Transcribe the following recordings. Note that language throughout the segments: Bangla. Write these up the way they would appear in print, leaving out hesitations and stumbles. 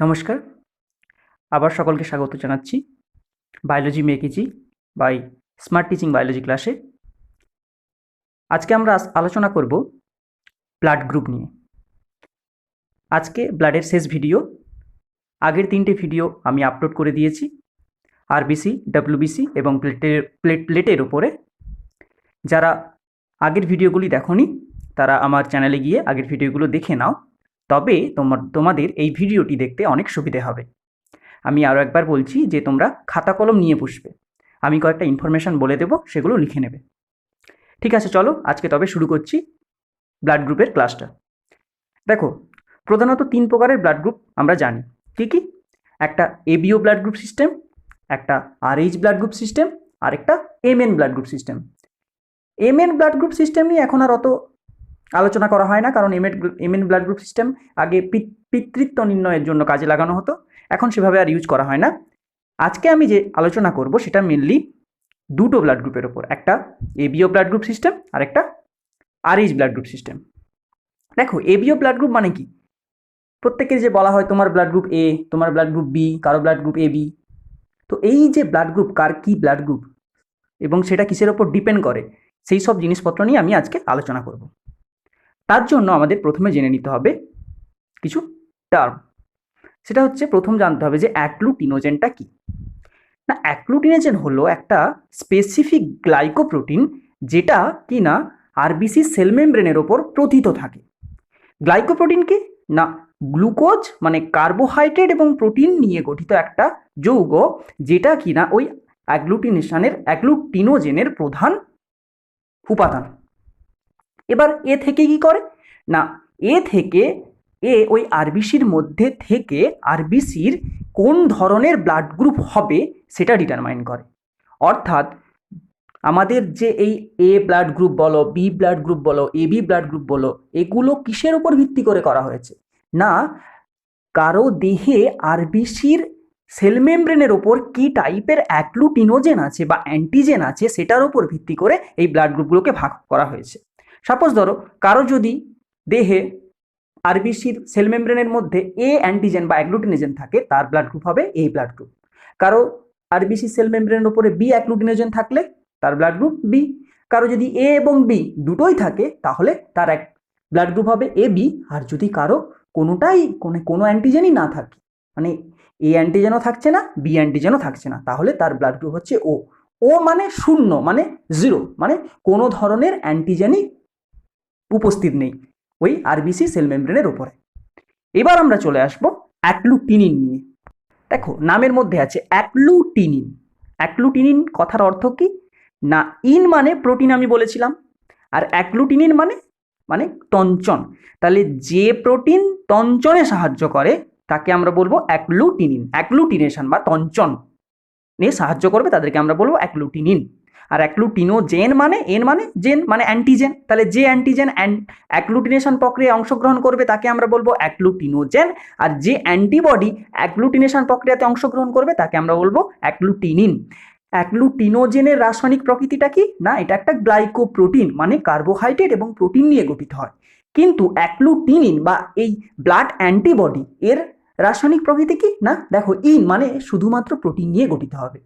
নমস্কার, আবার সকলকে স্বাগত জানাচ্ছি biology make easy by smart teaching biology ক্লাসে। আজকে আমরা আলোচনা করব ব্লাড গ্রুপ নিয়ে। আজকে ব্লাডের শেষ ভিডিও। আগের 3টে ভিডিও আমি আপলোড করে দিয়েছি আরবিসি, ডব্লিউবিসি এবং প্লেটের উপরে। যারা আগের ভিডিওগুলি দেখোনি তারা আমার চ্যানেলে গিয়ে আগের ভিডিওগুলো দেখে নাও, তবে তোমাদের এই ভিডিওটি দেখতে অনেক সুবিধে হবে। আমি আরও একবার বলছি যে তোমরা খাতা কলম নিয়ে বসবে, আমি কয়েকটা ইনফরমেশান বলে দেবো, সেগুলো লিখে নেবে। ঠিক আছে, চলো আজকে তবে শুরু করছি ব্লাড গ্রুপের ক্লাসটা। দেখো, প্রধানত 3 প্রকারের ব্লাড গ্রুপ আমরা জানি। কি কি? একটা এবিও ব্লাড গ্রুপ সিস্টেম, একটা আরএইচ ব্লাড গ্রুপ সিস্টেম, আর একটা MN blood group system. MN blood group system নিয়ে এখন আর অত আলোচনা করা হয় না, কারণ এমএন ব্লাড গ্রুপ সিস্টেম আগে পিতৃত্ব নির্ণয়ের জন্য কাজে লাগানো হতো, এখন সেভাবে আর ইউজ করা হয় না। আজকে আমি যে আলোচনা করব সেটা মেনলি দুটো ব্লাড গ্রুপের ওপর, একটা এবিও ব্লাড গ্রুপ সিস্টেম আর একটা আরএইচ ব্লাড গ্রুপ সিস্টেম। দেখো, এবিও ব্লাড গ্রুপ মানে কি? প্রত্যেকের যে বলা হয় তোমার ব্লাড গ্রুপ এ, তোমার ব্লাড গ্রুপ বি, কারো ব্লাড গ্রুপ এ বি। তো এই যে ব্লাড গ্রুপ, কার কি ব্লাড গ্রুপ এবং সেটা কিসের ওপর ডিপেন্ড করে, সেই সব জিনিসপত্র নিয়ে আমি আজকে আলোচনা করব। তার জন্য আমাদের প্রথমে জেনে নিতে হবে কিছু টার্ম। সেটা হচ্ছে, প্রথম জানতে হবে যে অ্যাগ্লুটিনোজেনটা কি। না, অ্যাগ্লুটিনোজেন হলো একটা স্পেসিফিক গ্লাইকোপ্রোটিন, যেটা কি না আরবিসি সেল মেমব্রেনের ওপর প্রোথিত থাকে। গ্লাইকোপ্রোটিন কি না, গ্লুকোজ মানে কার্বোহাইড্রেট এবং প্রোটিন নিয়ে গঠিত একটা যৌগ, যেটা কি না ওই অ্যাগ্লুটিনোজেনের প্রধান উপাদান। এবার এ থেকে কি করে না, ওই আরবিসির মধ্যে থেকে আরবিসির কোন ধরনের ব্লাড গ্রুপ হবে সেটা ডিটারমাইন করে। অর্থাৎ আমাদের যে এই এ ব্লাড গ্রুপ বলো, বি ব্লাড গ্রুপ বলো, এবি ব্লাড গ্রুপ বলো, এগুলো কিসের উপর ভিত্তি করে করা হয়েছে না, কারো দেহে আরবিসির সেল মেমব্রেনের ওপর কি টাইপের অ্যাগ্লুটিনোজেন আছে বা অ্যান্টিজেন আছে সেটার উপর ভিত্তি করে এই ব্লাড গ্রুপগুলোকে ভাগ করা হয়েছে। সাপোজ ধরো, কারো যদি দেহে আরবিসির সেল মেমব্রেনের মধ্যে এ অ্যান্টিজেন বা অ্যাগ্লুটিনোজেন থাকে, তার ব্লাড গ্রুপ হবে এ ব্লাড গ্রুপ। কারো আরবিসি সেল মেমব্রেনের উপরে বি অ্যাগ্লুটিনোজেন থাকলে তার ব্লাড গ্রুপ বি। কারো যদি এ এবং বি দুটোই থাকে তাহলে তার এক ব্লাড গ্রুপ হবে এ বি। আর যদি কারো কোনো অ্যান্টিজেনই না থাকে, মানে এ অ্যান্টিজেনও থাকছে না, বি অ্যান্টিজেনও থাকছে না, তাহলে তার ব্লাড গ্রুপ হচ্ছে ও। ও মানে শূন্য, মানে জিরো, মানে কোনো ধরনের অ্যান্টিজেনই উপস্থিত নেই ওই আরবিসি সেল মেমব্রেনের উপরে। এবার আমরা চলে আসবো অ্যাগ্লুটিনিন নিয়ে। দেখো, নামের মধ্যে আছে অ্যাগ্লুটিনিন। অ্যাগ্লুটিনিন কথার অর্থ কি না, ইন মানে প্রোটিন আমি বলেছিলাম, আর অ্যাগ্লুটিনিন মানে মানে তঞ্চন। তাহলে যে প্রোটিন তঞ্চনে সাহায্য করে তাকে আমরা বলবো অ্যাগ্লুটিনিন। অ্যাগ্লুটিনেশন বা তঞ্চন নিয়ে সাহায্য করবে তাদেরকে আমরা বলবো অ্যাগ্লুটিনিন। আর অ্যাগ্লুটিনোজেন মানে জেন মানে অ্যান্টিজেন। তাহলে যে অ্যান্টিজেন অ্যাগ্লুটিনেশন প্রক্রিয়ায় অংশগ্রহণ করবে তাকে আমরা বলবো অ্যাগ্লুটিনোজেন। আর যে অ্যান্টিবডি অ্যাগ্লুটিনেশন প্রক্রিয়াতে অংশগ্রহণ করবে তাকে আমরা বলবো অ্যাগ্লুটিনিন। অ্যাগ্লুটিনোজেনের রাসায়নিক প্রকৃতিটা কি না, এটা একটা গ্লাইকোপ্রোটিন, মানে কার্বোহাইড্রেট এবং প্রোটিন নিয়ে গঠিত হয়। কিন্তু অ্যাগ্লুটিনিন বা এই ব্লাড অ্যান্টিবডি এর রাসায়নিক প্রকৃতি কি না, দেখো, ইন মানে শুধুমাত্র প্রোটিন নিয়ে গঠিত হবে।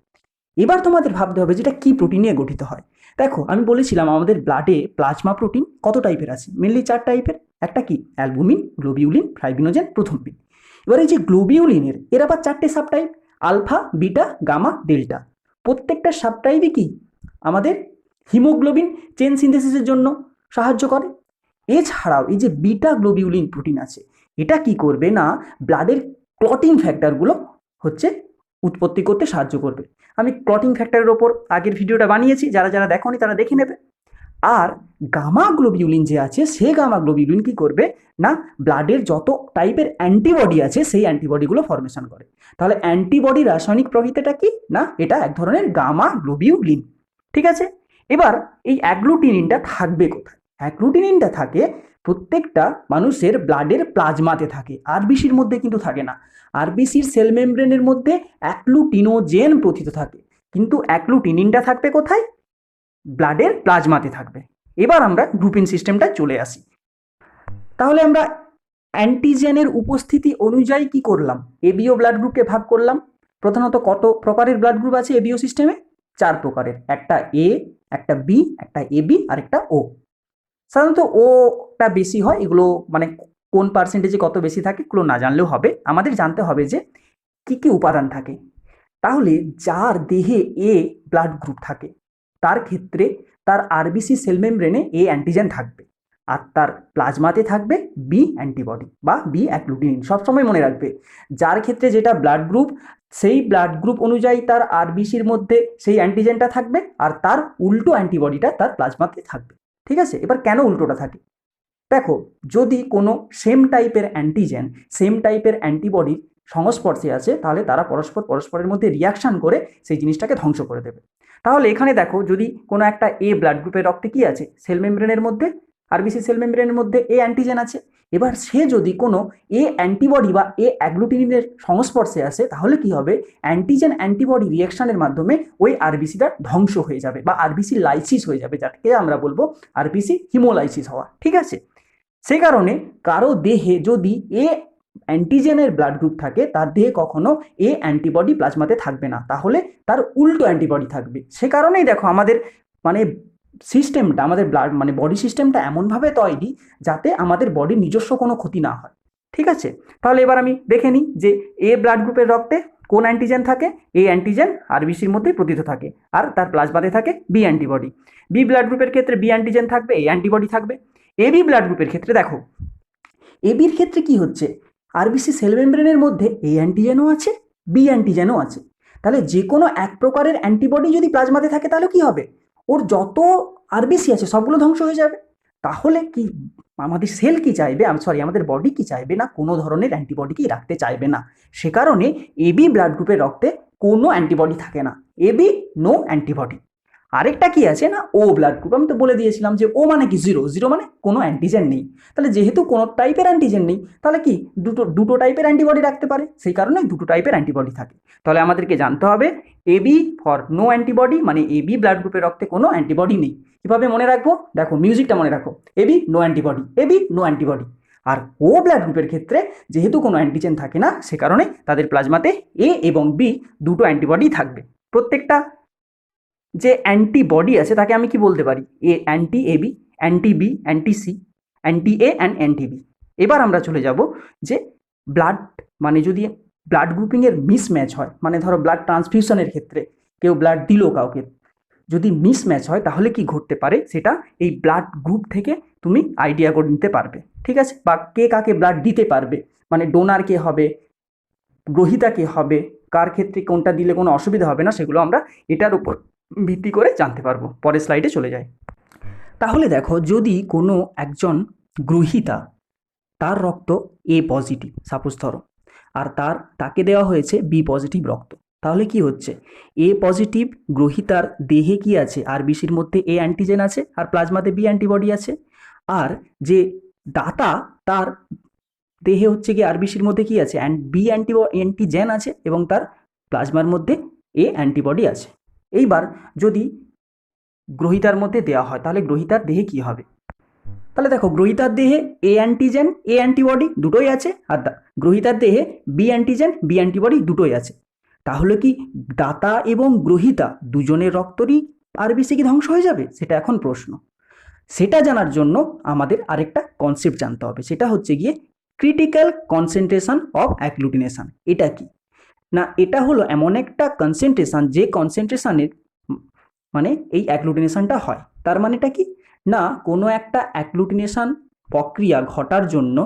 এবার তোমাদের ভাবতে হবে যেটা কি প্রোটিন নিয়ে গঠিত হয়। দেখো, আমি বলেছিলাম আমাদের ব্লাডে প্লাজমা প্রোটিন কত টাইপের আছে, মেনলি 4 টাইপের। একটা কি, অ্যালবুমিন, গ্লোবিউলিন, ফাইব্রিনোজেন, প্রোথ্রম্বিন। এবার এই যে গ্লোবিউলিনের এর আবার 4টে subtype, alpha, beta, gamma, delta. প্রত্যেকটা সাবটাইপই কি আমাদের হিমোগ্লোবিন চেন সিনথেসিসের জন্য সাহায্য করে। এছাড়াও এই যে বিটা গ্লোবিউলিন প্রোটিন আছে, এটা কি করবে না, ব্লাডের ক্লটিং ফ্যাক্টরগুলো হচ্ছে উৎপত্তি করতে সাহায্য করবে। আমি ক্লটিং ফ্যাক্টরের ওপর আগের ভিডিওটা বানিয়েছি, যারা যারা দেখোনি তারা দেখে নেবে। আর গামা গ্লোবিউলিন যে আছে, সে গামা গ্লোবিউলিন কি করবে না, ব্লাডের যত টাইপের অ্যান্টিবডি আছে সেই অ্যান্টিবডিগুলো ফর্মেশন করে। তাহলে অ্যান্টিবডি রাসায়নিক প্রকৃতিটা কি না, এটা এক ধরনের গামা গ্লোবিউলিন। ঠিক আছে, এবার এই অ্যাগ্লুটিনিনটা থাকবে কোথায়? অ্যাগ্লুটিনিনটা থাকে প্রত্যেকটা মানুষের ব্লাডের প্লাজমাতে থাকে, আরবিসির মধ্যে কিন্তু থাকে না। আরবিসির সেল মেমব্রেনের মধ্যে অ্যাগ্লুটিনোজেন প্রোথিত থাকে, কিন্তু অ্যাগ্লুটিনিনটা থাকবে কোথায়? ব্লাডের প্লাজমাতে থাকবে। এবার আমরা গ্রুপিং সিস্টেমটা চলে আসি। তাহলে আমরা অ্যান্টিজেনের উপস্থিতি অনুযায়ী কি করলাম, এবিও ব্লাড গ্রুপকে ভাগ করলাম। প্রধানত কত প্রকারের ব্লাড গ্রুপ আছে এবিও সিস্টেমে? 4 প্রকারের, একটা এ, একটা বি, একটা এবি আর একটা ও। সাধারণত ওটা বেশি হয়, এগুলো মানে কোন পার্সেন্টেজে কত বেশি থাকে এগুলো না জানলেও হবে, আমাদের জানতে হবে যে কি কি উপাদান থাকে। তাহলে যার দেহে এ ব্লাড গ্রুপ থাকে তার ক্ষেত্রে তার আরবিসি সেল মেমব্রেনে এ অ্যান্টিজেন থাকবে, আর তার প্লাজমাতে থাকবে বি অ্যান্টিবডি বা বি অ্যাগ্লুটিনিন। সবসময় মনে রাখবে যার ক্ষেত্রে যেটা ব্লাড গ্রুপ, সেই ব্লাড গ্রুপ অনুযায়ী তার আরবিসির মধ্যে সেই অ্যান্টিজেনটা থাকবে, আর তার উল্টো অ্যান্টিবডিটা তার প্লাজমাতে থাকবে। ঠিক আছে, এবার কেন উল্টোটা থাকে? দেখো, যদি কোনো সেম টাইপের অ্যান্টিজেন সেম টাইপের অ্যান্টিবডির সংস্পর্শে আছে তাহলে তারা পরস্পরের মধ্যে রিয়াকশান করে সেই জিনিসটাকে ধ্বংস করে দেবে। তাহলে এখানে দেখো, যদি কোনো একটা এ ব্লাড গ্রুপের রক্তে কি আছে, সেল মেমব্রেনের মধ্যে, আরবিসি সেল মেমব্রেনের মধ্যে এ অ্যান্টিজেন আছে। এবার সে যদি কোনো এ অ্যান্টিবডি বা এ অ্যাগ্লুটিনিনের সংস্পর্শে আসে তাহলে কি হবে, অ্যান্টিজেন অ্যান্টিবডি রিয়াকশানের মাধ্যমে ওই আরবিসিটা ধ্বংস হয়ে যাবে বা আরবিসি লাইসিস হয়ে যাবে, যাকে আমরা বলবো আরবিসি হিমোলাইসিস হওয়া। ঠিক আছে, সে কারণে কারো দেহে যদি এ অ্যান্টিজেনের ব্লাড গ্রুপ থাকে তার দেহে কখনো এ অ্যান্টিবডি প্লাজমাতে থাকবে না, তাহলে তার উল্টো অ্যান্টিবডি থাকবে। সে কারণেই দেখো আমাদের মানে সিস্টেমটা, আমাদের ব্লাড মানে বডি সিস্টেমটা এমনভাবে তৈরি যাতে আমাদের বডির নিজস্ব কোনো ক্ষতি না হয়। ঠিক আছে, তাহলে এবার আমি দেখে নিই যে এ ব্লাড গ্রুপের রক্তে কোন অ্যান্টিজেন থাকে। এই অ্যান্টিজেন আরবিসির মধ্যেই প্রোথিত থাকে, আর তার প্লাজমাতে থাকে বি অ্যান্টিবডি। বি ব্লাড গ্রুপের ক্ষেত্রে বি অ্যান্টিজেন থাকবে, এই অ্যান্টিবডি থাকবে। এবি ব্লাড গ্রুপের ক্ষেত্রে দেখো, এবির ক্ষেত্রে কি হচ্ছে, আরবিসি সেল মেমব্রেনের মধ্যে এ অ্যান্টিজেনও আছে, বি অ্যান্টিজেনও আছে। তাহলে যে কোনো এক প্রকারের অ্যান্টিবডি যদি প্লাজমাতে থাকে তাহলে কি হবে, ওর যত আরবিসি আছে সবগুলো ধ্বংস হয়ে যাবে। তাহলে কি আমাদের সেল কি চাইবে, আমাদের বডি কি চাইবে না, কোনো ধরনের অ্যান্টিবডিকেই রাখতে চাইবে না। সে কারণে এবি ব্লাড গ্রুপের রক্তে কোনো অ্যান্টিবডি থাকে না, এবি নো অ্যান্টিবডি। আরেকটা কি আছে না, ও ব্লাড গ্রুপ। আমি তো বলে দিয়েছিলাম যে ও মানে কি, জিরো, জিরো মানে কোনো অ্যান্টিজেন নেই। তাহলে যেহেতু কোনো টাইপের অ্যান্টিজেন নেই তাহলে কি দুটো দুটো টাইপের অ্যান্টিবডি রাখতে পারে, সেই কারণে দুটো টাইপের অ্যান্টিবডি থাকে। তাহলে আমাদেরকে জানতে হবে এবি ফর নো অ্যান্টিবডি, মানে এবি ব্লাড গ্রুপের রক্তে কোনো অ্যান্টিবডি নেই। কীভাবে মনে রাখবো, দেখো মিউজিকটা মনে রাখো, AB no antibody, AB no antibody. আর ও ব্লাড গ্রুপের ক্ষেত্রে যেহেতু কোনো অ্যান্টিজেন থাকে না সে কারণে তাদের প্লাজমাতে এ এবং বি দুটো অ্যান্টিবডি থাকবে। প্রত্যেকটা যে অ্যান্টিবডি আছে তাকে আমি কি বলতে পারি, A anti AB, anti B, anti C, anti A and anti B. এবার আমরা চলে যাব যে ব্লাড মানে যদি ব্লাড গ্রুপিংয়ের মিসম্যাচ হয়, মানে ধরো ব্লাড ট্রান্সফিউশনের ক্ষেত্রে কেউ ব্লাড দিল কাউকে, যদি মিসম্যাচ হয় তাহলে কি ঘটতে পারে সেটা এই ব্লাড গ্রুপ থেকে তুমি আইডিয়া করে নিতে পারবে। ঠিক আছে, বা কে কাকে ব্লাড দিতে পারবে, মানে ডোনার কে হবে, গ্রহীতা কে হবে, কার ক্ষেত্রে কোনটা দিলে কোনো অসুবিধা হবে না, সেগুলো আমরা এটার উপর ভিত্তি করে জানতে পারবো। পরের স্লাইডে চলে যায়। তাহলে দেখো, যদি কোনো একজন গ্রহীতা, তার রক্ত এ পজিটিভ সাপোজ ধরো, আর তাকে দেওয়া হয়েছে বি পজিটিভ রক্ত, তাহলে কি হচ্ছে, এ পজিটিভ গ্রহীতার দেহে কি আছে, আরবিসির মধ্যে এ অ্যান্টিজেন আছে আর প্লাজমাতে বি অ্যান্টিবডি আছে। আর যে দাতা, তার দেহে হচ্ছে কি আরবিসির মধ্যে কি আছে, বি অ্যান্টিজেন আছে এবং তার প্লাজমার মধ্যে এ অ্যান্টিবডি আছে। এইবার যদি গ্রহীতার মধ্যে দেওয়া হয় তাহলে গ্রহীতার দেহে কি হবে, তাহলে দেখো গ্রহীতার দেহে এ অ্যান্টিজেন এ অ্যান্টিবডি দুটোই আছে, আর গ্রহীতার দেহে বি অ্যান্টিজেন বি অ্যান্টিবডি দুটোই আছে। তাহলে কি দাতা এবং গ্রহীতা দুজনের রক্তরই আরবিসি কি ধ্বংস হয়ে যাবে, সেটা এখন প্রশ্ন। সেটা জানার জন্য আমাদের আরেকটা কনসেপ্ট জানতে হবে, সেটা হচ্ছে গিয়ে ক্রিটিক্যাল কনসেন্ট্রেশন অফ অ্যাগ্লুটিনেশন। এটা কি না, এটা হলো এমন একটা কনসেন্ট্রেশন যে কনসেন্ট্রেশনের মানে এই অ্যাগ্লুটিনেশনটা হয়। তার মানেটা কি না, কোনো একটা অ্যাগ্লুটিনেশন প্রক্রিয়া ঘটার জন্য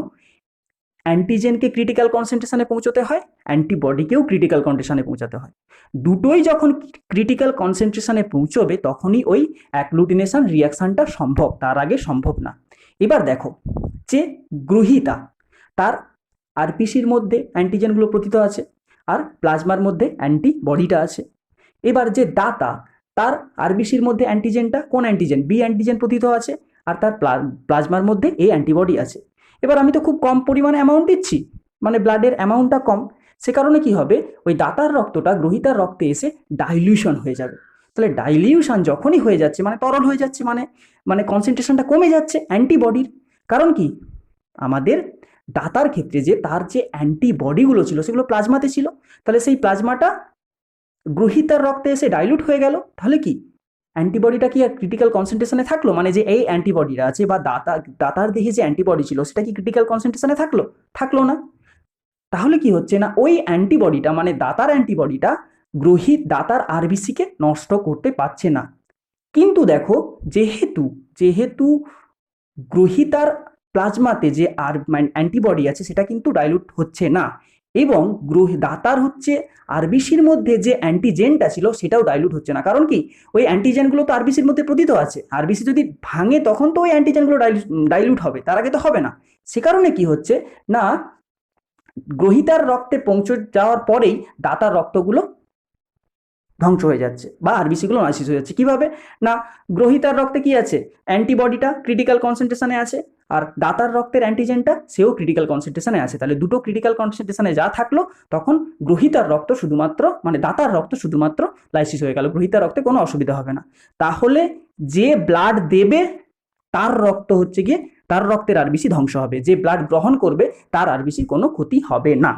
অ্যান্টিজেনকে ক্রিটিক্যাল কনসেন্ট্রেশনে পৌঁছতে হয়, অ্যান্টিবডিকেও ক্রিটিক্যাল কনসেন্ট্রেশনে পৌঁছাতে হয়। দুটোই যখন ক্রিটিক্যাল কনসেন্ট্রেশনে পৌঁছবে তখনই ওই অ্যাগ্লুটিনেশন রিয়াকশানটা সম্ভব, তার আগে সম্ভব না। এবার দেখো, যে গ্রহীতা, তার আরপিসির মধ্যে অ্যান্টিজেনগুলো প্রোথিত আছে আর প্লাজমার মধ্যে অ্যান্টিবডিটা আছে। এবার যে দাতা, তার আরবিসির মধ্যে অ্যান্টিজেনটা কোন অ্যান্টিজেন, বি অ্যান্টিজেন প্রোথিত আছে আর তার প্লাজমার মধ্যে এ অ্যান্টিবডি আছে। এবার আমি তো খুব কম পরিমাণে অ্যামাউন্ট দিচ্ছি, মানে ব্লাডের অ্যামাউন্টটা কম, সে কারণে কি হবে, ওই দাতার রক্তটা গ্রহীতার রক্তে এসে ডাইলিউশন হয়ে যাবে। তাহলে ডাইলিউশন যখনই হয়ে যাচ্ছে মানে তরল হয়ে যাচ্ছে, মানে কনসেন্ট্রেশনটা কমে যাচ্ছে অ্যান্টিবডির। কারণ কি, আমাদের দাতার ক্ষেত্রে যে তার যে অ্যান্টিবডিগুলো ছিল সেগুলো প্লাজমাতে ছিল, তাহলে সেই প্লাজমাটা গ্রহীতার রক্তে এসে ডাইলুট হয়ে গেল, তাহলে কি অ্যান্টিবডিটা কি আর ক্রিটিক্যাল কনসেন্ট্রেশনে থাকলো? মানে যে এই অ্যান্টিবডিটা আছে বা দাতার দেহে যে অ্যান্টিবডি ছিল সেটা কি ক্রিটিক্যাল কনসেন্ট্রেশনে থাকলো? থাকলো না। তাহলে কি হচ্ছে না, ওই অ্যান্টিবডিটা মানে দাতার অ্যান্টিবডিটা দাতার আরবিসিকে নষ্ট করতে পারছে না। কিন্তু দেখো, যেহেতু যেহেতু গ্রহীতার প্লাজমাতে যে অ্যান্টিবডি আছে সেটা কিন্তু ডাইলুট হচ্ছে না, এবং দাতার হচ্ছে আরবিসির মধ্যে যে অ্যান্টিজেনটা ছিল সেটাও ডাইলুট হচ্ছে না। কারণ কি, ওই অ্যান্টিজেনগুলো তো আরবিসির মধ্যে প্রোথিত আছে, আরবিসি যদি ভাঙে তখন তো ওই অ্যান্টিজেনগুলো ডাইলুট হবে, তার আগে তো হবে না। সে কারণে কি হচ্ছে না, গ্রহীতার রক্তে পৌঁছে যাওয়ার পরেই দাতার রক্তগুলো ধ্বংস হয়ে যাচ্ছে বা আরবিসিগুলো নাইসিস হয়ে যাচ্ছে। কিভাবে না, গ্রহীতার রক্তে কি আছে, অ্যান্টিবডিটা ক্রিটিক্যাল কনসেন্ট্রেশনে আছে, আর দাতার রক্তের অ্যান্টিজেনটা সেও ক্রিটিক্যাল কনসেন্ট্রেশনে আছে। তাহলে দুটো ক্রিটিক্যাল কনসেন্ট্রেশনে যা থাকলো, তখন গ্রহীতার রক্ত শুধুমাত্র মানে দাতার রক্ত শুধুমাত্র লাইসিস হয়ে গেল, গ্রহীতার রক্তে কোনো অসুবিধা হবে না। তাহলে যে ব্লাড দেবে তার রক্ত হচ্ছে গিয়ে, তার রক্তের আরবিসি ধ্বংস হবে, যে ব্লাড গ্রহণ করবে তার আরবিসি কোনো ক্ষতি হবে না।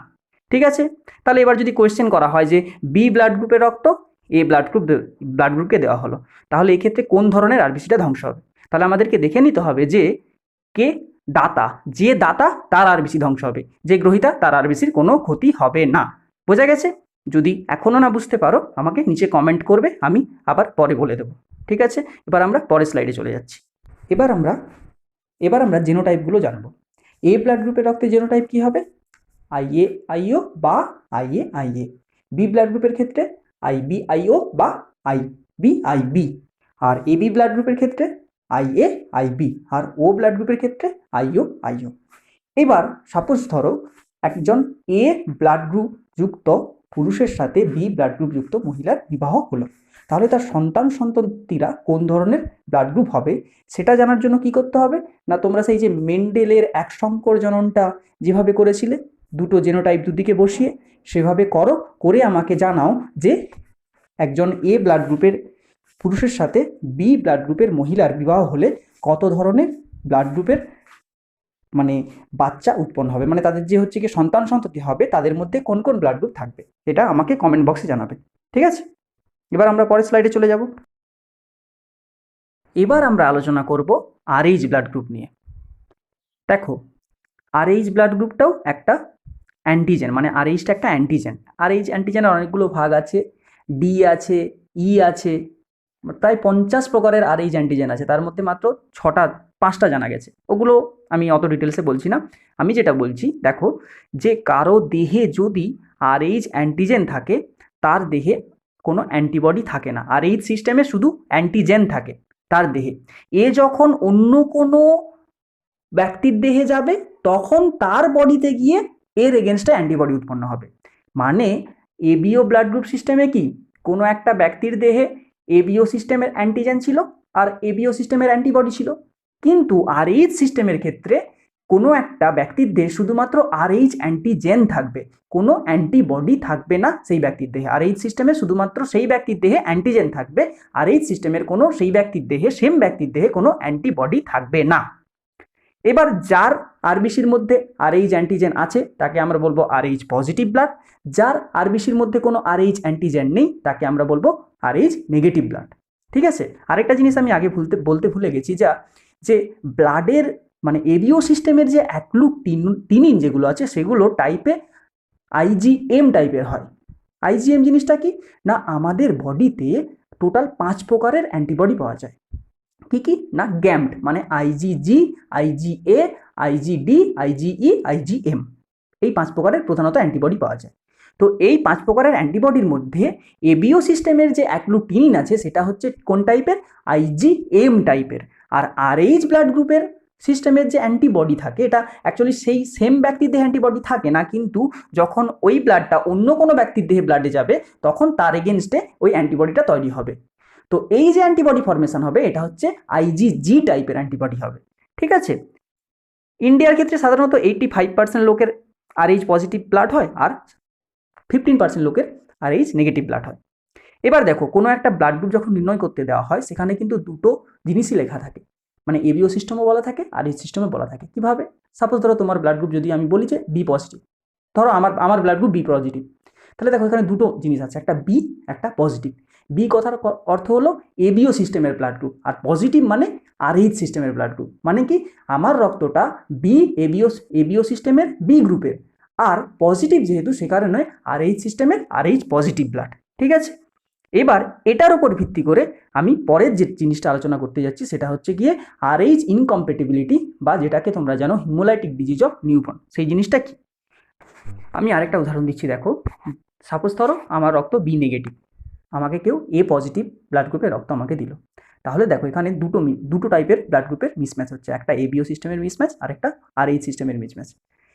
ঠিক আছে, তাহলে এবার যদি কোয়েশ্চেন করা হয় যে বি ব্লাড গ্রুপের রক্ত এ ব্লাড গ্রুপকে দেওয়া হলো, তাহলে এক্ষেত্রে কোন ধরনের আরবিসিটা ধ্বংস হবে? তাহলে আমাদেরকে দেখে নিতে হবে যে কে দাতা, যে দাতা তার আরবিসি ধ্বংস হবে, যে গ্রহীতা তার আরবিসির কোনো ক্ষতি হবে না। বোঝা গেছে? যদি এখনও না বুঝতে পারো আমাকে নিচে কমেন্ট করবে, আমি আবার পরে বলে দেবো। ঠিক আছে, এবার আমরা পরের স্লাইডে চলে যাচ্ছি। এবার আমরা জেনোটাইপগুলো জানবো। এ ব্লাড গ্রুপের রক্তে জেনোটাইপ কি হবে? আইএ আইও বা আইএ আইএ। বি ব্লাড গ্রুপের ক্ষেত্রে আইবি আইও বা আইবি আইবি। আর এবি ব্লাড গ্রুপের ক্ষেত্রে আইএ আইবি। আর ও ব্লাড গ্রুপের ক্ষেত্রে আইও আইও। এবার সাপোজ ধরো একজন এ ব্লাড গ্রুপ যুক্ত পুরুষের সাথে বি ব্লাড গ্রুপ যুক্ত মহিলার বিবাহ হলো, তাহলে তার সন্তানটিরা কোন ধরনের ব্লাড গ্রুপ হবে সেটা জানার জন্য কি করতে হবে না, তোমরা সেই যে মেন্ডেলের এক সংকর জননটা যেভাবে করেছিলে, দুটো জেনোটাইপ দুদিকে বসিয়ে সেভাবে করে আমাকে জানাও যে একজন এ ব্লাড গ্রুপের পুরুষের সাথে বি ব্লাড গ্রুপের মহিলার বিবাহ হলে কত ধরনের ব্লাড গ্রুপের মানে বাচ্চা উৎপন্ন হবে, মানে তাদের যে হচ্ছে কি সন্ততি হবে তাদের মধ্যে কোন কোন ব্লাড গ্রুপ থাকবে, এটা আমাকে কমেন্ট বক্সে জানাবে। ঠিক আছে, এবার আমরা পরের স্লাইডে চলে যাব। এবার আমরা আলোচনা করব আরএইচ ব্লাড গ্রুপ নিয়ে। দেখো, আরএইচ ব্লাড গ্রুপটাও একটা অ্যান্টিজেন, মানে আরএইচটা একটা অ্যান্টিজেন। আরএইচ অ্যান্টিজেনের অনেকগুলো ভাগ আছে, ডি আছে, ই আছে, প্রায় 50 প্রকারের আরএইচ অ্যান্টিজেন আছে, তার মধ্যে মাত্র 5টা জানা গেছে। ওগুলো আমি অত ডিটেলসে বলছি না। আমি যেটা বলছি, দেখো, যে কারো দেহে যদি আরএইচ অ্যান্টিজেন থাকে তার দেহে কোনো অ্যান্টিবডি থাকে না, আরএইচ সিস্টেমে শুধু অ্যান্টিজেন থাকে তার দেহে। এ যখন অন্য কোনো ব্যক্তির দেহে যাবে তখন তার বডিতে গিয়ে এর এগেনস্টে অ্যান্টিবডি উৎপন্ন হবে। মানে এবিও ব্লাড গ্রুপ সিস্টেমে কি কোনো একটা ব্যক্তির দেহে এবিও সিস্টেমের অ্যান্টিজেন ছিল আর এবিও সিস্টেমের অ্যান্টিবডি ছিল, কিন্তু আরএইচ সিস্টেমের ক্ষেত্রে কোনো একটা ব্যক্তির দেহে শুধুমাত্র আরএইচ অ্যান্টিজেন থাকবে, কোনো অ্যান্টিবডি থাকবে না সেই ব্যক্তির দেহে। আরএইচ সিস্টেমে শুধুমাত্র সেই ব্যক্তির দেহে অ্যান্টিজেন থাকবে, আরএইচ সিস্টেমের কোনো সেই ব্যক্তির দেহে সেম ব্যক্তির দেহে কোনো অ্যান্টিবডি থাকবে না। এবার যার আরবিসির মধ্যে আরএইচ অ্যান্টিজেন আছে তাকে আমরা বলবো আরএইচ পজিটিভ ব্লাড, যার আরবিসির মধ্যে কোনো আরএইচ অ্যান্টিজেন নেই তাকে আমরা বলবো আরএইচ নেগেটিভ ব্লাড। ঠিক আছে, আরেকটা জিনিস আমি আগে বলতে ভুলে গেছি, যে ব্লাডের মানে এবিও সিস্টেমের যে অ্যাক্লুটিনিন যেগুলো আছে সেগুলো টাইপে আইজিএম টাইপের হয়। আইজিএম জিনিসটা কি না, আমাদের বডিতে টোটাল 5 প্রকারের অ্যান্টিবডি পাওয়া যায়। কি কি না, গ্যামড মানে আইজিজি, আইজিএ, আইজিডি, আইজিই, আইজিএম, এই 5 প্রকারের প্রধানত অ্যান্টিবডি পাওয়া যায়। তো এই 5 প্রকারের অ্যান্টিবডির মধ্যে এবিও সিস্টেমের যে অ্যাক্লুটিনিন আছে সেটা হচ্ছে কোন টাইপের, আইজিএম টাইপের। আর আরএইচ ব্লাড গ্রুপের সিস্টেমের যে অ্যান্টিবডি থাকে এটা অ্যাকচুয়ালি সেই সেম ব্যক্তির দেহে অ্যান্টিবডি থাকে না, কিন্তু যখন ওই ব্লাডটা অন্য কোনো ব্যক্তির দেহে ব্লাডে যাবে তখন তার এগেনস্টে ওই অ্যান্টিবডিটা তৈরি হবে। তো এই যে অ্যান্টিবডি ফর্মেশন হবে এটা হচ্ছে আইজিজি টাইপের অ্যান্টিবডি হবে। ঠিক আছে, ইন্ডিয়ার ক্ষেত্রে সাধারণত 85% লোকের আরএইচ পজিটিভ ব্লাড হয় আর 15% লোকের আরএইচ নেগেটিভ ব্লাড হয়। এবার দেখো, কোনো একটা ব্লাড গ্রুপ যখন নির্ণয় করতে দেওয়া হয় সেখানে কিন্তু দুটো জিনিসই লেখা থাকে। মানে এবিও সিস্টেমও বলা থাকে আর এইচ সিস্টেমও বলা থাকে। কীভাবে? সাপোজ ধরো তোমার ব্লাড গ্রুপ যদি আমি বলি যে বি পজিটিভ, ধরো আমার ব্লাড গ্রুপ বি পজিটিভ, তাহলে দেখো এখানে দুটো জিনিস আছে, একটা বি একটা পজিটিভ। বি কথার অর্থ হলো এবিও সিস্টেমের ব্লাড গ্রুপ, আর পজিটিভ মানে আরএইচ সিস্টেমের ব্লাড গ্রুপ। মানে কি আমার রক্তটা বি এবিও সিস্টেমের বি গ্রুপের, আর পজিটিভ যেহেতু সে কারণে আরএইচ সিস্টেমের আরএইচ পজিটিভ ব্লাড। ঠিক আছে, এবার এটার উপর ভিত্তি করে আমি পরের যে জিনিসটা আলোচনা করতে যাচ্ছি সেটা হচ্ছে গিয়ে আরএইচ ইনকম্প্যাটিবিলিটি, বা যেটাকে তোমরা জানো হিমোলাইটিক ডিজিজ অফ নিউবর্ন। সেই জিনিসটা কি? আমি আরেকটা উদাহরণ দিচ্ছি, দেখো সাপোজ ধরো আমার রক্ত বি নেগেটিভ, আমাকে কেউ এ পজিটিভ ব্লাড গ্রুপের রক্ত আমাকে দিল। তাহলে দেখো এখানে দুটো টাইপের ব্লাড গ্রুপের মিসম্যাচ হচ্ছে, একটা এবিও সিস্টেমের মিসম্যাচ আর একটা আরএইচ সিস্টেমের মিসম্যাচ।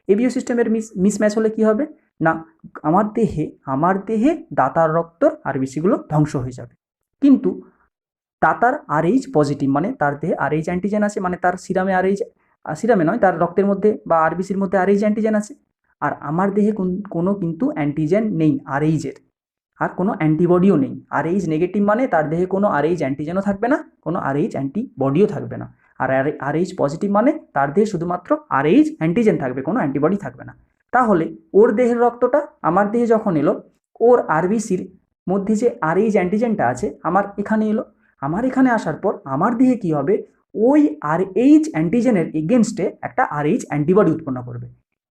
এবিও সিস্টেমের মিসম্যাচ হলে কি হবে না, আমার দেহে দাতার রক্তর আরবিসিগুলো ধ্বংস হয়ে যাবে, কিন্তু দাতার আরএইচ পজিটিভ মানে তার দেহে আরএইচ অ্যান্টিজেন আছে, মানে তার সিরামে সিরামে নয়, তার রক্তের মধ্যে বা আরবিসির মধ্যে আরএইচ অ্যান্টিজেন আছে, আর আমার দেহে কোনো কিন্তু অ্যান্টিজেন নেই আরএইচের, আর কোনো অ্যান্টিবডিও নেই। আরএইচ নেগেটিভ মানে তার দেহে কোনো আরএইচ অ্যান্টিজেনও থাকবে না, কোনো আরএইচ অ্যান্টিবডিও থাকবে না। আর আরএইচ পজিটিভ মানে তার দেহে শুধুমাত্র আরএইচ অ্যান্টিজেন থাকবে, কোনো অ্যান্টিবডি থাকবে না। তাহলে ওর দেহের রক্তটা আমার দেহে যখন এলো, ওর আরবিসির মধ্যে যে আরএইচ অ্যান্টিজেনটা আছে আমার এখানে এলো, আমার এখানে আসার পর আমার দেহে কি হবে, ওই আরএইচ অ্যান্টিজেনের এগেনস্টে একটা আরএইচ অ্যান্টিবডি উৎপন্ন করবে।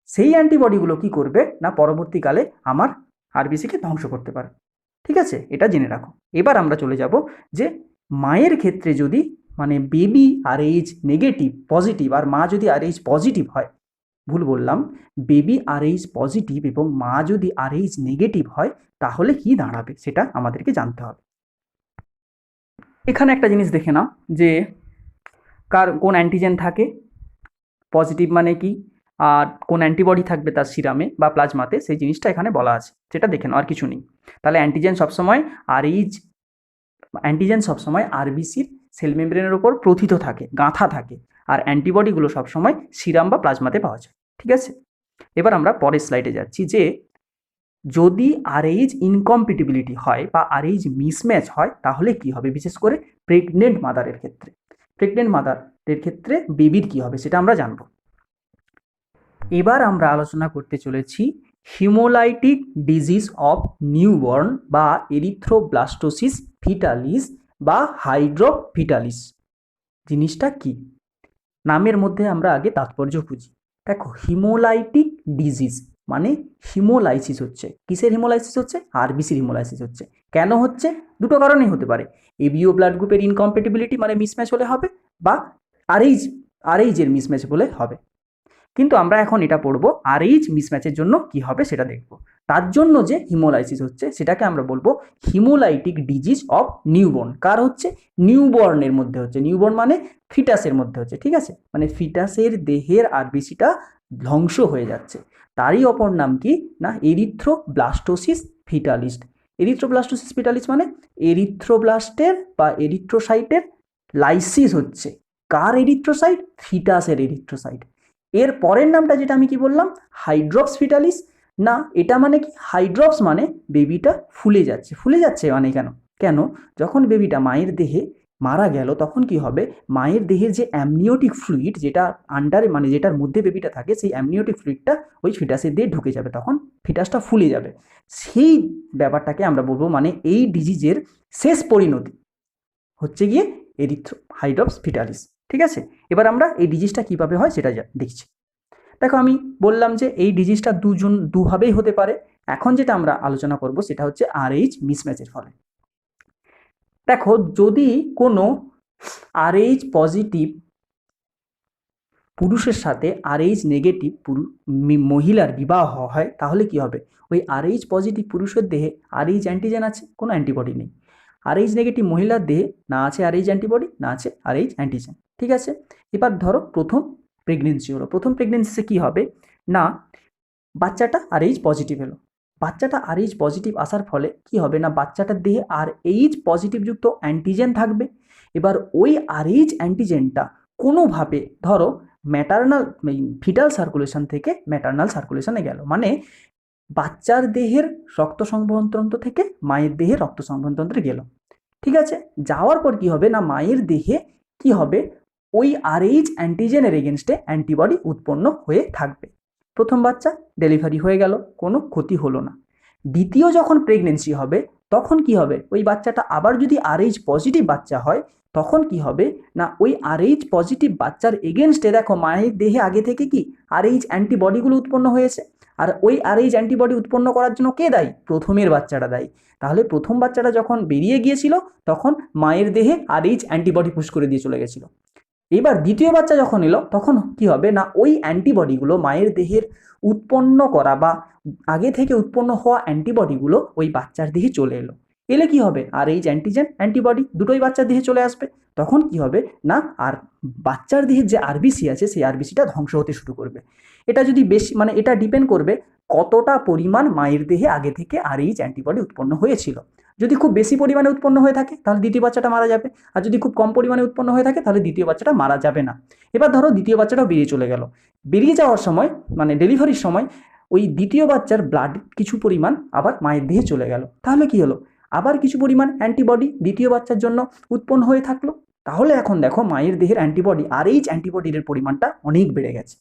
সেই অ্যান্টিবডিগুলো কি করবে না, পরবর্তীকালে আমার আরবিসিকে ধ্বংস করতে পারে। ঠিক আছে, এটা জেনে রাখো। এবার আমরা চলে যাব যে মায়ের ক্ষেত্রে যদি মানে বেবি আরএইচ নেগেটিভ পজিটিভ আর মা যদি আরএইচ পজিটিভ হয়, ভুল বললাম, বেবি আরএইচ পজিটিভ এবং মা যদি আরএইচ নেগেটিভ হয় তাহলে কি দাঁড়াবে সেটা আমাদেরকে জানতে হবে। এখানে একটা জিনিস দেখে নাও যে কোন অ্যান্টিজেন থাকে, পজিটিভ মানে কি, আর কোন অ্যান্টিবডি থাকবে তার সিরামে বা প্লাজমাতে, সেই জিনিসটা এখানে বলা আছে, সেটা দেখে নাও, আর কিছু নেই। তাহলে অ্যান্টিজেন সবসময় আরবিসির সেল মেমব্রেনের ওপর প্রথিত থাকে, গাঁথা থাকে, আর অ্যান্টিবডিগুলো সবসময় সিরাম বা প্লাজমাতে পাওয়া যায়। ঠিক আছে, এবার আমরা পরের স্লাইডে যাচ্ছি যে যদি আরএইচ ইনকম্প্যাটিবিলিটি হয় বা আরএইচ মিসম্যাচ হয় তাহলে কি হবে, বিশেষ করে প্রেগনেন্ট মাদারের ক্ষেত্রে। প্রেগনেন্ট মাদারের ক্ষেত্রে বেবির কি হবে সেটা আমরা জানব। এবার আমরা আলোচনা করতে চলেছি হিমোলাইটিক ডিজিজ অফ নিউবর্ন বা এরিথ্রোব্লাস্টোসিস ফিটালিস বা হাইড্রোফিটালিস। জিনিসটা কি? নামের মধ্যে আমরা আগে তাৎপর্য খুঁজি। দেখো হিমোলাইটিক ডিজিজ মানে হিমোলাইসিস হচ্ছে, কিসের হিমোলাইসিস হচ্ছে? আরবিসির হিমোলাইসিস হচ্ছে। কেন হচ্ছে? দুটো কারণেই হতে পারে, এবিও ব্লাড গ্রুপের ইনকম্প্যাটিবিলিটি মানে মিসম্যাচ হলে হবে, বা আরএইচের মিসম্যাচ বলে হবে। কিন্তু আমরা এখন এটা পড়বো আরএইচ মিসম্যাচের জন্য কি হবে সেটা দেখব। তার জন্য যে হিমোলাইসিস হচ্ছে সেটাকে আমরা বলবো হিমোলাইটিক ডিজিজ অফ নিউবর্ন। কার হচ্ছে? নিউবর্নের মধ্যে হচ্ছে। নিউবর্ন মানে ফিটাসের মধ্যে হচ্ছে। ঠিক আছে, মানে ফিটাসের দেহের আরবিসিটা ধ্বংস হয়ে যাচ্ছে। তারই অপর নাম কি না এরিথ্রোব্লাস্টোসিস ফিটালিস। এরিথ্রোব্লাস্টোসিস ফিটালিস মানে এরিথ্রোব্লাস্টের বা এরিথ্রোসাইটের লাইসিস হচ্ছে। কার এরিথ্রোসাইট? ফিটাসের এরিথ্রোসাইট। এর পরের নামটা যেটা আমি কি বললাম, হাইড্রক্স ফিটালিস। না, এটা মানে কি, হাইড্রক্স মানে বেবিটা ফুলে যাচ্ছে। ফুলে যাচ্ছে মানে কেন যখন বেবিটা মায়ের দেহে মারা গেল তখন কি হবে, মায়ের দেহের যে অ্যামনিওটিক ফ্লুইড যেটা আন্ডারে মানে যেটার মধ্যে বেবিটা থাকে, সেই অ্যামনিওটিক ফ্লুইডটা ওই ফিটাসের দিয়ে ঢুকে যাবে, তখন ফিটাসটা ফুলে যাবে। সেই ব্যাপারটাকে আমরা বলবো মানে এই ডিজিজের শেষ পরিণতি হচ্ছে গিয়ে হাইড্রক্স ফিটালিস। ঠিক আছে, এবার আমরা এই ডিজিজটা কিভাবে হয় সেটা দেখছি। দেখো আমি বললাম যে এই ডিজিজটা দুভাবেই হতে পারে। এখন যেটা আমরা আলোচনা করব সেটা হচ্ছে আরএইচ মিসম্যাচের ফলে। দেখো যদি কোনো আরএইচ পজিটিভ পুরুষের সাথে আরএইচ নেগেটিভ মহিলার বিবাহ হয় তাহলে কি হবে, ওই আরএইচ পজিটিভ পুরুষের দেহে আরএইচ অ্যান্টিজেন আছে, কোনো অ্যান্টিবডি নেই। আরএইচ নেগেটিভ মহিলার দেহে না আছে আরএইচ অ্যান্টিবডি, না আছে আরএইচ অ্যান্টিজেন। ঠিক আছে, এবার ধরো প্রথম প্রেগনেন্সি হলো। প্রথম প্রেগনেন্সিতে কি হবে না, বাচ্চাটা আরএইচ পজিটিভ এলো। বাচ্চাটা আরএইচ পজিটিভ আসার ফলে কি হবে না, বাচ্চাটার দেহে আরএইচ পজিটিভ যুক্ত অ্যান্টিজেন থাকবে। এবার ওই আরএইচ অ্যান্টিজেনটা কোনোভাবে ধরো ম্যাটার্নাল ফিটাল সার্কুলেশন থেকে ম্যাটার্নাল সার্কুলেশনে গেল, মানে বাচ্চার দেহের রক্ত সংবহনতন্ত্র থেকে মায়ের দেহের রক্ত সংবহনতন্ত্রে গেল। ঠিক আছে, যাওয়ার পর কি হবে না, মায়ের দেহে কি হবে, ওই RH অ্যান্টিজেনের এগেনস্টে অ্যান্টিবডি উৎপন্ন হয়ে থাকবে। প্রথম বাচ্চা ডেলিভারি হয়ে গেল, কোনো ক্ষতি হলো না। দ্বিতীয় যখন প্রেগনেন্সি হবে তখন কি হবে, ওই বাচ্চাটা আবার যদি RH পজিটিভ বাচ্চা হয় তখন কি হবে না, ওই RH পজিটিভ বাচ্চার এগেনস্টে দেখো মায়ের দেহে আগে থেকে কি RH অ্যান্টিবডিগুলো উৎপন্ন হয়েছে, আর ওই RH অ্যান্টিবডি উৎপন্ন করার জন্য কে দায়ী, প্রথমের বাচ্চাটা দায়ী। তাহলে প্রথম বাচ্চাটা যখন বেরিয়ে গিয়েছিল তখন মায়ের দেহে RH অ্যান্টিবডি পুশ করে দিয়ে চলে গেছিল। এবার দ্বিতীয় বাচ্চা যখন এলো তখন কি হবে না, ওই অ্যান্টিবডিগুলো মায়ের দেহের উৎপন্ন করা বা আগে থেকে উৎপন্ন হওয়া অ্যান্টিবডিগুলো ওই বাচ্চার দেহে চলে এলো। এলে কি হবে, RH অ্যান্টিজেন অ্যান্টিবডি দুটোই বাচ্চার দেহে চলে আসবে। তখন কি হবে না, আর বাচ্চার দেহের যে RBC আছে সেই RBCটা ধ্বংস হতে শুরু করবে। এটা যদি বেশি মানে এটা ডিপেন্ড করবে কতটা পরিমাণ মায়ের দেহে আগে থেকে RH অ্যান্টিবডি উৎপন্ন হয়েছিল। যদি খুব বেশি পরিমাণে উৎপন্ন হয়ে থাকে তাহলে দ্বিতীয় বাচ্চাটা মারা যাবে, আর যদি খুব কম পরিমাণে উৎপন্ন হয়ে থাকে তাহলে দ্বিতীয় বাচ্চাটা মারা যাবে না। এবার ধরো দ্বিতীয় বাচ্চাটাও বেরিয়ে চলে গেল, বেরিয়ে যাওয়ার সময় মানে ডেলিভারির সময় ওই দ্বিতীয় বাচ্চার ব্লাড কিছু পরিমাণ আবার মায়ের দেহে চলে গেল, তাহলে কি হলো, আবার কিছু পরিমাণ অ্যান্টিবডি দ্বিতীয় বাচ্চার জন্য উৎপন্ন হয়ে থাকলো। তাহলে এখন দেখো মায়ের দেহের অ্যান্টিবডি RH অ্যান্টিবডির পরিমাণটা অনেক বেড়ে গেছে।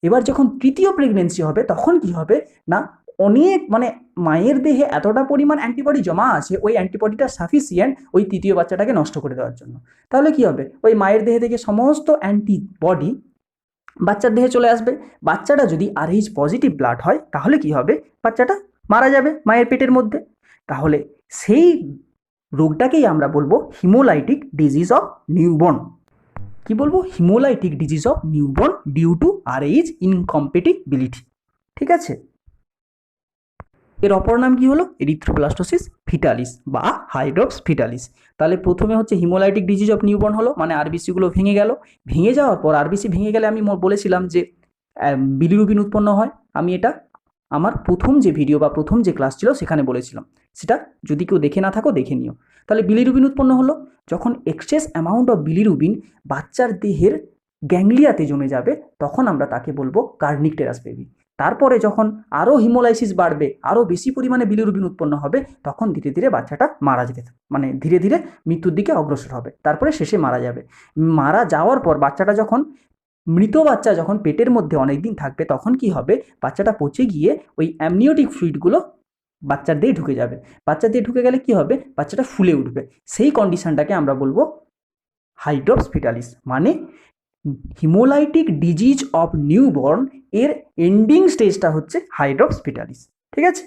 এবার যখন তৃতীয় প্রেগনেন্সি হবে তখন কি হবে না, অনেক মানে মায়ের দেহে এতটা পরিমাণ অ্যান্টিবডি জমা আছে, ওই অ্যান্টিবডিটা সাফিসিয়েন্ট ওই তৃতীয় বাচ্চাটাকে নষ্ট করে দেওয়ার জন্য। তাহলে কি হবে, ওই মায়ের দেহে থেকে সমস্ত অ্যান্টিবডি বাচ্চার দেহে চলে আসবে। বাচ্চাটা যদি RH পজিটিভ ব্লাড হয় তাহলে কি হবে, বাচ্চাটা মারা যাবে মায়ের পেটের মধ্যে। তাহলে সেই রোগটাকেই আমরা বলবো হিমোলাইটিক ডিজিজ অফ নিউবর্ন। কি বলবো, hemolytic disease of newborn due to RH incompatibility. ঠিক আছে, এর অপর নাম কি হলো, এরিথ্রোব্লাস্টোসিস ফিটালিস বা হাইড্রপস ফিটালিস। তাহলে প্রথমে হচ্ছে হিমোলাইটিক ডিজিজ অফ নিউবর্ন হলো, মানে RBCগুলো ভেঙে গেল, ভেঙে যাওয়ার পর RBC ভেঙে গেলে আমি বলেছিলাম যে বিলিরুবিন উৎপন্ন হয়। আমি এটা আমার প্রথম যে ভিডিও বা প্রথম যে ক্লাস ছিল সেখানে বলেছিলাম, সেটা যদি কেউ দেখে না থাকো দেখে নিও। তাহলে বিলিরুবিন উৎপন্ন হলো, যখন এক্সেস অ্যামাউন্ট অফ বিলিরুবিন বাচ্চার দেহের গ্যাংলিয়াতে জমে যাবে তখন আমরা তাকে বলবো কার্নিকটেরাস বেবি। তারপরে যখন আরও হিমোলাইসিস বাড়বে, আরও বেশি পরিমাণে বিলিরুবিন উৎপন্ন হবে, তখন ধীরে ধীরে বাচ্চাটা মারা যেতে মানে ধীরে ধীরে মৃত্যুর দিকে অগ্রসর হবে, তারপরে শেষে মারা যাবে। মারা যাওয়ার পর বাচ্চাটা যখন মৃত বাচ্চা যখন পেটের মধ্যে অনেক দিন থাকবে তখন কি হবে, বাচ্চাটা পচে গিয়ে ওই অ্যামনিওটিক ফ্লুইডগুলো বাচ্চার দিয়ে ঢুকে যাবে। বাচ্চার দিয়ে ঢুকে গেলে কি হবে, বাচ্চাটা ফুলে উঠবে। সেই কন্ডিশনটাকে আমরা বলবো হাইড্রপস ফিটালিস, মানে হিমোলাইটিক ডিজিজ অফ নিউবর্ন এর এন্ডিং স্টেজটা হচ্ছে হাইড্রপস ফিটালিস। ঠিক আছে।